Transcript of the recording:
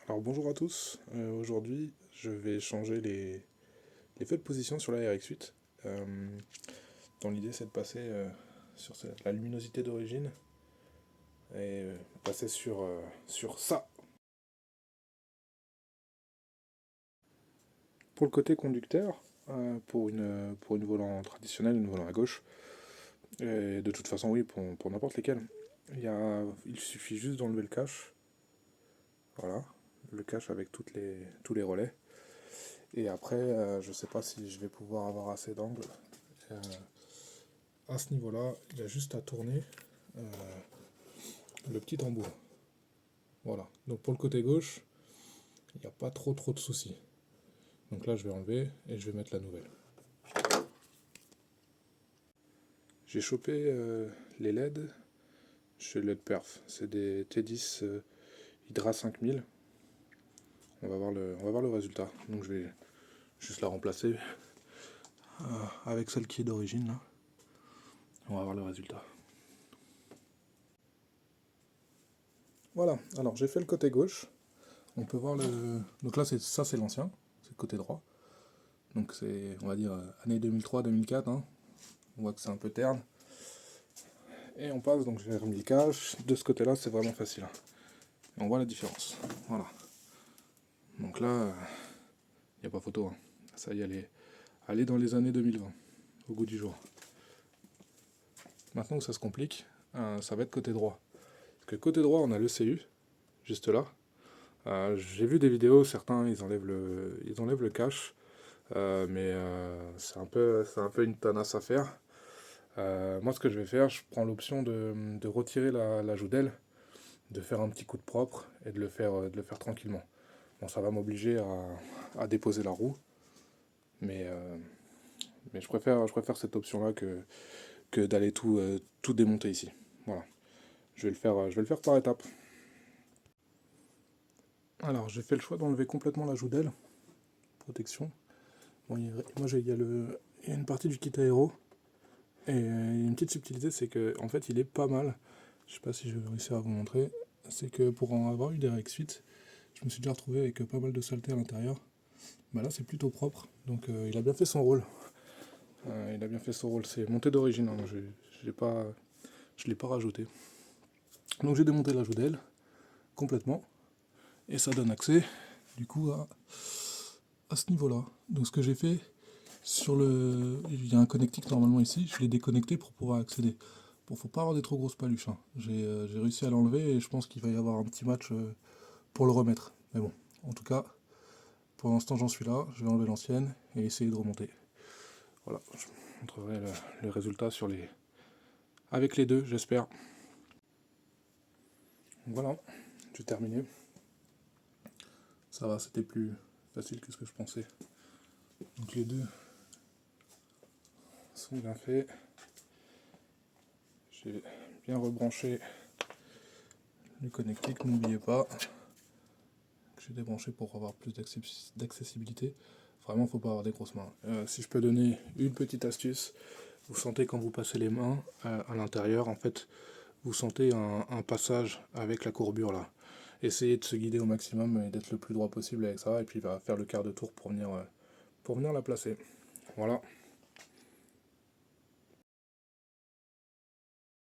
Alors bonjour à tous, aujourd'hui je vais changer les feux de position sur la RX8, dont l'idée c'est de passer sur la luminosité d'origine et passer sur ça. Pour le côté conducteur, pour une volant traditionnelle, une volant à gauche, et de toute façon oui pour n'importe lesquels, il suffit juste d'enlever le cache, voilà, le cache avec tous les relais. Et après, je sais pas si je vais pouvoir avoir assez d'angle. Euh, à ce niveau-là, il y a juste à tourner euh, le petit embout. Voilà. Donc pour le côté gauche, il n'y a pas trop de soucis. Donc là, je vais enlever et je vais mettre la nouvelle. J'ai chopé les LED chez LED Perf. C'est des T10 Hydra 5000. On va voir le résultat. Donc je vais juste la remplacer avec celle qui est d'origine là. On va voir le résultat. Voilà, alors j'ai fait le côté gauche. On peut voir le. Donc là, ça c'est l'ancien, c'est le côté droit. Donc c'est, on va dire, année 2003-2004. Hein. On voit que c'est un peu terne. Et on passe, donc j'ai remis le cache. De ce côté-là, c'est vraiment facile. Et on voit la différence. Voilà. Donc là, il n'y a pas photo. Hein. Ça y est, elle est dans les années 2020, au goût du jour. Maintenant où ça se complique, ça va être côté droit. Parce que côté droit, on a le CU, juste là. J'ai vu des vidéos, certains ils enlèvent le cache, mais c'est un peu une tanasse à faire. Moi, ce que je vais faire, je prends l'option de retirer la joue d'aile, de faire un petit coup de propre et de de le faire tranquillement. Bon, ça va m'obliger à déposer la roue, mais, mais je préfère cette option-là que d'aller tout démonter ici. Voilà, je vais le faire par étapes. Alors, j'ai fait le choix d'enlever complètement la joue d'aile, protection. Bon, il y a une partie du kit aéro, et une petite subtilité, c'est que en fait, il est pas mal. Je sais pas si je vais réussir à vous montrer. C'est que pour en avoir eu des RX8, je me suis déjà retrouvé avec pas mal de saleté à l'intérieur. Bah là, c'est plutôt propre, donc il a bien fait son rôle. Il a bien fait son rôle. C'est monté d'origine, hein, je l'ai pas rajouté. Donc j'ai démonté la joue d'aile complètement, et ça donne accès, du coup, à ce niveau-là. Donc ce que j'ai fait, il y a un connectique normalement ici, je l'ai déconnecté pour pouvoir accéder. Bon, faut pas avoir des trop grosses paluches. Hein. J'ai réussi à l'enlever et je pense qu'il va y avoir un petit match pour le remettre. Mais bon, en tout cas, pour l'instant j'en suis là, je vais enlever l'ancienne et essayer de remonter. Voilà, je vous montrerai le résultat avec les deux, j'espère. Voilà, j'ai terminé. Ça va, c'était plus facile que ce que je pensais. Donc les deux sont bien faits. J'ai bien rebranché le connectique, n'oubliez pas que j'ai débranché pour avoir plus d'accessibilité. Vraiment, faut pas avoir des grosses mains. Si je peux donner une petite astuce, vous sentez quand vous passez les mains à l'intérieur, en fait, vous sentez un passage avec la courbure là. Essayez de se guider au maximum et d'être le plus droit possible avec ça, et puis va faire le quart de tour pour venir la placer. Voilà.